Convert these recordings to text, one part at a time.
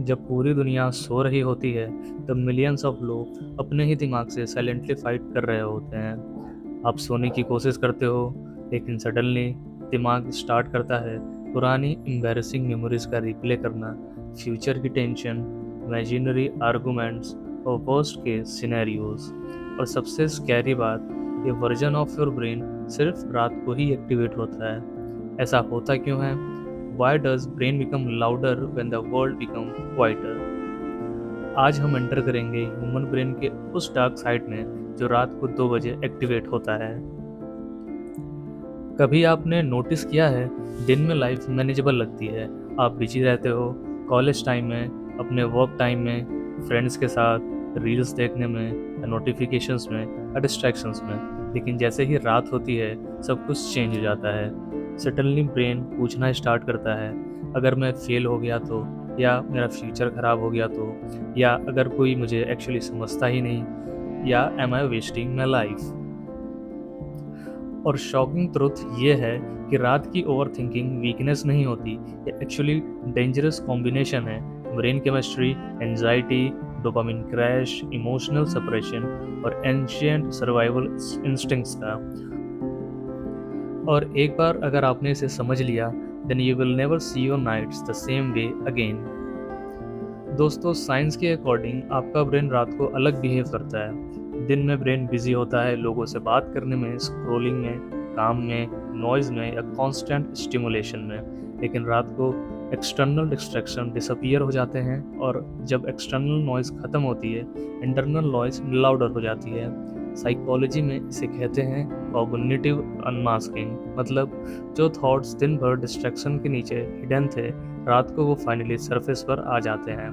जब पूरी दुनिया सो रही होती है तब मिलियंस ऑफ लोग अपने ही दिमाग से साइलेंटली फाइट कर रहे होते हैं। आप सोने की कोशिश करते हो, लेकिन सडनली दिमाग स्टार्ट करता है पुरानी एम्बैरेसिंग मेमोरीज का रिप्ले करना, फ्यूचर की टेंशन, इमेजिनरी आर्गुमेंट्स और वर्स्ट केस सिनेरियोज। और सबसे स्कैरी बात, ये वर्जन ऑफ योर ब्रेन सिर्फ रात को ही एक्टिवेट होता है। ऐसा होता क्यों है? Why does brain become louder when the world become quieter? आज हम एंटर करेंगे ह्यूमन ब्रेन के उस डार्क साइड में जो रात को 2 बजे एक्टिवेट होता है। कभी आपने नोटिस किया है, दिन में लाइफ मैनेजेबल लगती है, आप बिजी रहते हो, कॉलेज टाइम में, अपने वर्क टाइम में, फ्रेंड्स के साथ, रील्स देखने में या नोटिफिकेशंस में या डिस्ट्रैक्शंस में। लेकिन जैसे ही रात होती है सब कुछ चेंज हो जाता है। सडनली ब्रेन पूछना स्टार्ट करता है, अगर मैं फेल हो गया तो, या मेरा फ्यूचर ख़राब हो गया तो, या अगर कोई मुझे एक्चुअली समझता ही नहीं, या am I wasting my life. और शॉकिंग ट्रुथ ये है कि रात की ओवर थिंकिंग वीकनेस नहीं होती, ये एक्चुअली डेंजरस कॉम्बिनेशन है brain chemistry, anxiety, dopamine crash, emotional separation और एंशिएंट सर्वाइवल इंस्टिंक्ट्स का। और एक बार अगर आपने इसे समझ लिया, then you will never see your nights the same way again. दोस्तों, साइंस के अकॉर्डिंग आपका ब्रेन रात को अलग बिहेव करता है। दिन में ब्रेन बिजी होता है लोगों से बात करने में, स्क्रोलिंग में, काम में, नॉइज में या कांस्टेंट स्टिमुलेशन में। लेकिन रात को एक्सटर्नल डिस्ट्रैक्शन डिसअपियर हो जाते हैं, और जब एक्सटर्नल नॉइज खत्म होती है, इंटरनल नॉइज लाउडर हो जाती है। साइकोलॉजी में इसे कहते हैं कॉग्निटिव अनमास्किंग, मतलब जो थॉट्स दिन भर डिस्ट्रैक्शन के नीचे हिडन थे, रात को वो फाइनली सरफेस पर आ जाते हैं।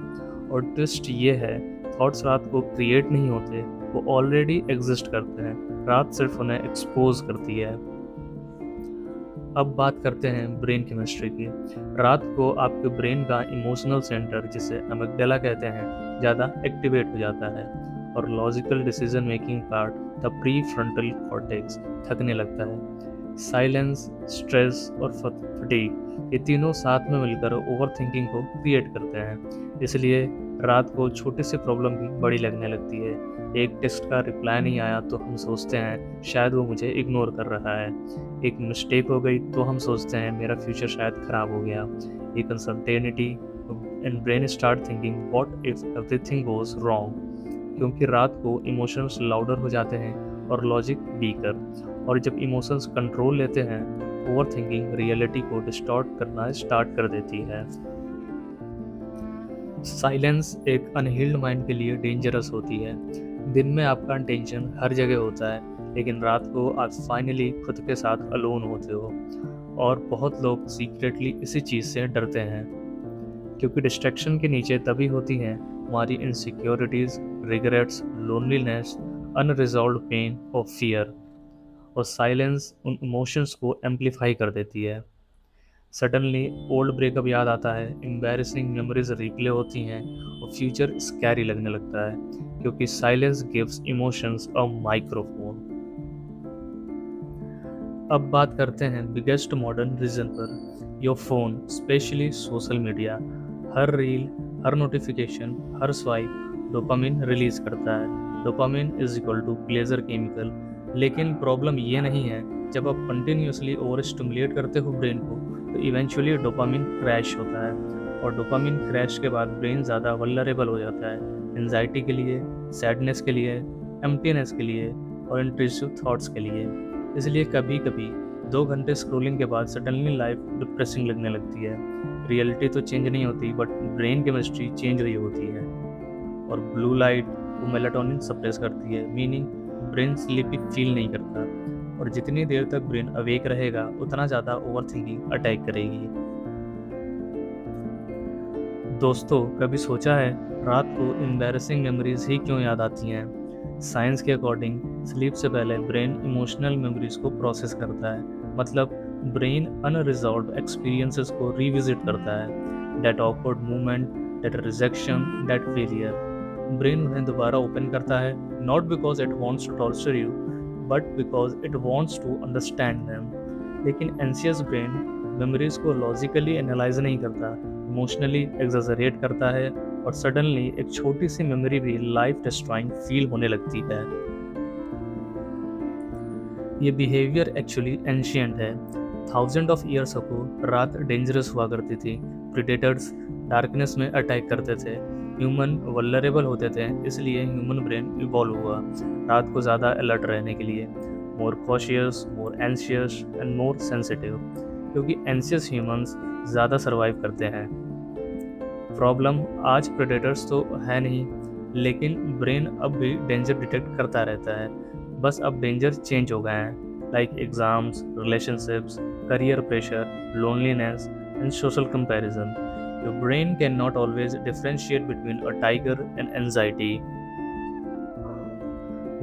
और ट्विस्ट ये है, थॉट्स रात को क्रिएट नहीं होते, वो ऑलरेडी एग्जिस्ट करते हैं, रात सिर्फ उन्हें एक्सपोज करती है। अब बात करते हैं ब्रेन केमिस्ट्री की। रात को आपके ब्रेन का इमोशनल सेंटर, जिसे अमिगडाला कहते हैं, ज़्यादा एक्टिवेट हो जाता है, और logical decision making part, the prefrontal cortex, थकने लगता है। साइलेंस, स्ट्रेस और फटीग, ये तीनों साथ में मिलकर ओवर थिंकिंग को क्रिएट करते हैं। इसलिए रात को छोटी सी प्रॉब्लम भी बड़ी लगने लगती है। एक टेक्स्ट का रिप्लाई नहीं आया तो हम सोचते हैं शायद वो मुझे इग्नोर कर रहा है। एक मिस्टेक हो गई तो हम सोचते हैं मेरा फ्यूचर शायद ख़राब हो गया। एक uncertainty, and brain start thinking what if everything goes wrong. क्योंकि रात को इमोशंस लाउडर हो जाते हैं और लॉजिक वीकर, और जब इमोशंस कंट्रोल लेते हैं, ओवर थिंकिंग रियलिटी को डिस्टॉर्ट करना स्टार्ट कर देती है। साइलेंस एक अनहील्ड माइंड के लिए डेंजरस होती है। दिन में आपका टेंशन हर जगह होता है, लेकिन रात को आप फाइनली खुद के साथ अलोन होते हो। और बहुत लोग सीक्रेटली इसी चीज़ से डरते हैं, क्योंकि डिस्ट्रैक्शन के नीचे तभी होती हैं हमारी insecurities, regrets, loneliness, unresolved pain और फियर। और साइलेंस उन इमोशंस को एम्पलीफाई कर देती है। सडनली ओल्ड ब्रेकअप याद आता है, एम्बैरेसिंग मेमोरीज रिप्ले होती हैं, और फ्यूचर स्कैरी लगने लगता है, क्योंकि silence gives emotions a microphone. अब बात करते हैं बिगेस्ट मॉडर्न रीजन पर, your phone, specially social media. हर रील, हर नोटिफिकेशन, हर स्वाइप डोपामिन रिलीज करता है। Dopamine is equal to pleasure chemical. लेकिन प्रॉब्लम ये नहीं है, जब आप कंटिन्यूसली ओवर स्टिमुलेट करते हो ब्रेन को, तो इवेंचुअली डोपामिन क्रैश होता है, और डोपामिन क्रैश के बाद ब्रेन ज़्यादा वल्नरेबल हो जाता है एंजाइटी के लिए, सैडनेस के लिए, एम्प्टीनेस के लिए और इंट्रूसिव थॉट्स के लिए। इसलिए कभी कभी 2 घंटे स्क्रोलिंग के बाद सडनली लाइफ डिप्रेसिंग लगने लगती है। रियलिटी तो चेंज नहीं होती, बट ब्रेन केमिस्ट्री चेंज हुई होती है। और ब्लू लाइट वो मेलाटोनिन सप्रेस करती है, मीनिंग ब्रेन स्लीपी फील नहीं करता। और जितनी देर तक ब्रेन अवेक रहेगा, उतना ज़्यादा ओवर थिंकिंग अटैक करेगी। दोस्तों, कभी सोचा है रात को एम्बैरेसिंग मेमोरीज ही क्यों याद आती हैं? साइंस के अकॉर्डिंग स्लीप से पहले ब्रेन इमोशनल मेमोरीज को प्रोसेस करता है, मतलब ब्रेन अनरिजॉल्व्ड एक्सपीरियंसेस को रिविजिट करता है। That awkward moment, that rejection, that failure, brain उन्हें दोबारा ओपन करता है, not because it wants to torture you, but because it wants to understand them. लेकिन एंशियस ब्रेन मेमोरीज को लॉजिकली एनालाइज नहीं करता, इमोशनली एग्जैजरेट करता है और सडनली एक छोटी सी मेमोरी भी लाइफ डिस्ट्रॉइंग फील होने लगती है। ये बिहेवियर एक्चुअली एंशियंट है। थाउजेंड ऑफ ईयर्स अगो रात डेंजरस हुआ करती थी। प्रिडेटर्स डार्कनेस में अटैक करते थे। ह्यूमन वल्नरेबल होते थे, इसलिए ह्यूमन ब्रेन इवॉल्व हुआ रात को ज़्यादा अलर्ट रहने के लिए। More cautious, more anxious and more sensitive, क्योंकि एंशियस ह्यूमंस ज़्यादा सर्वाइव करते हैं। प्रॉब्लम आज प्रेडेटर्स तो है नहीं, लेकिन ब्रेन अब भी डेंजर डिटेक्ट करता रहता है। बस अब डेंजर चेंज हो गए हैं, like exams, relationships, career pressure, loneliness and social comparison. Your brain can not always differentiate between a tiger and anxiety.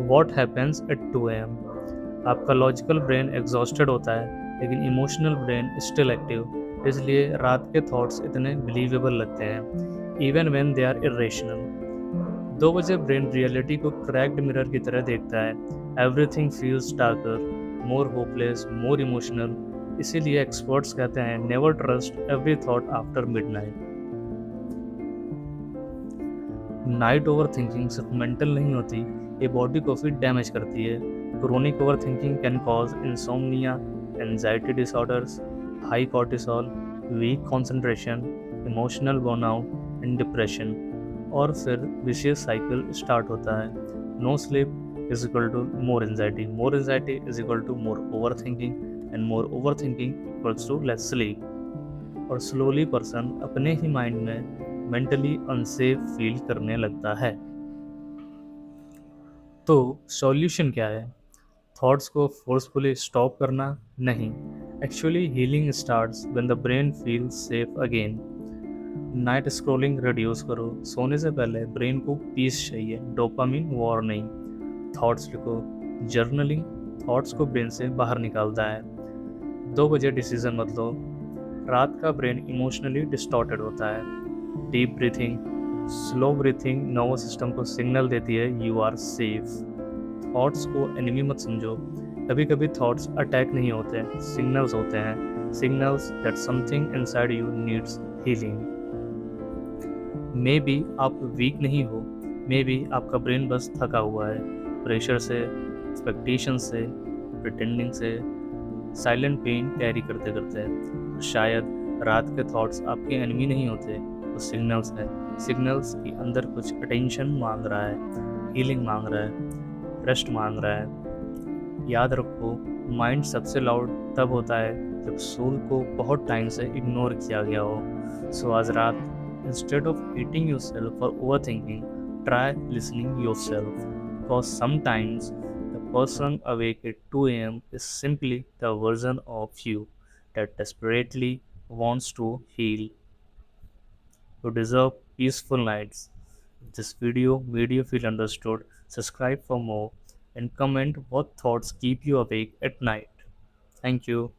What happens at 2 AM? आपका लॉजिकल ब्रेन एग्जॉस्टेड होता है, लेकिन इमोशनल ब्रेन स्टिल एक्टिव, इसलिए रात के thoughts इतने believable लगते हैं even when they are irrational. 2 बजे ब्रेन रियलिटी को क्रैक्ड मिरर की तरह देखता है। Everything feels darker, more hopeless, more emotional. इसीलिए एक्सपर्ट्स कहते हैं never trust every thought after midnight. Night overthinking सिर्फ मेंटल नहीं होती, ये बॉडी को भी डैमेज करती है। Chronic overthinking can cause insomnia, anxiety disorders, high cortisol, weak concentration, emotional burnout and depression. और फिर विशियस साइकिल स्टार्ट होता है। No sleep is equal to more anxiety is equal to more overthinking and more overthinking equals to less sleep. और slowly person अपने ही mind में mentally unsafe feel करने लगता है। तो सॉल्यूशन क्या है? थॉट्स को फोर्सफुली स्टॉप करना नहीं। Actually healing starts when the brain feels safe again. Night scrolling reduce करो। सोने से पहले ब्रेन को पीस चाहिए, डोपामिन वॉर नहीं। थॉट्स लिखो। जर्नलिंग थॉट्स को ब्रेन से बाहर निकालता है। 2 बजे डिसीजन मत लो। रात का ब्रेन इमोशनली डिस्टॉर्टेड होता है। Deep breathing, slow breathing nervous system को सिग्नल देती है यू आर सेफ। थॉट्स को एनिमी मत समझो। कभी कभी थॉट्स अटैक नहीं होते, सिग्नल्स होते हैं। Signals that something inside you needs healing. May be आप वीक नहीं हो, मे बी आपका ब्रेन बस थका हुआ है, प्रेशर से, एक्सपेक्टेशन से, प्रिटेंडिंग से, साइलेंट पेन कैरी करते करते। शायद रात के थॉट्स आपके एनिमी नहीं होते, वो सिग्नल्स हैं। सिग्नल्स कि अंदर कुछ अटेंशन मांग रहा है, हीलिंग मांग रहा है, रेस्ट मांग रहा है। याद रखो, माइंड सबसे लाउड तब होता है जब सोल को बहुत टाइम से इग्नोर किया गया हो। सो आज रात, instead of hating yourself for overthinking, try listening yourself. Because sometimes the person awake at 2 a.m. is simply the version of you that desperately wants to heal. You deserve peaceful nights. If this video made you feel understood, subscribe for more and comment what thoughts keep you awake at night. Thank you.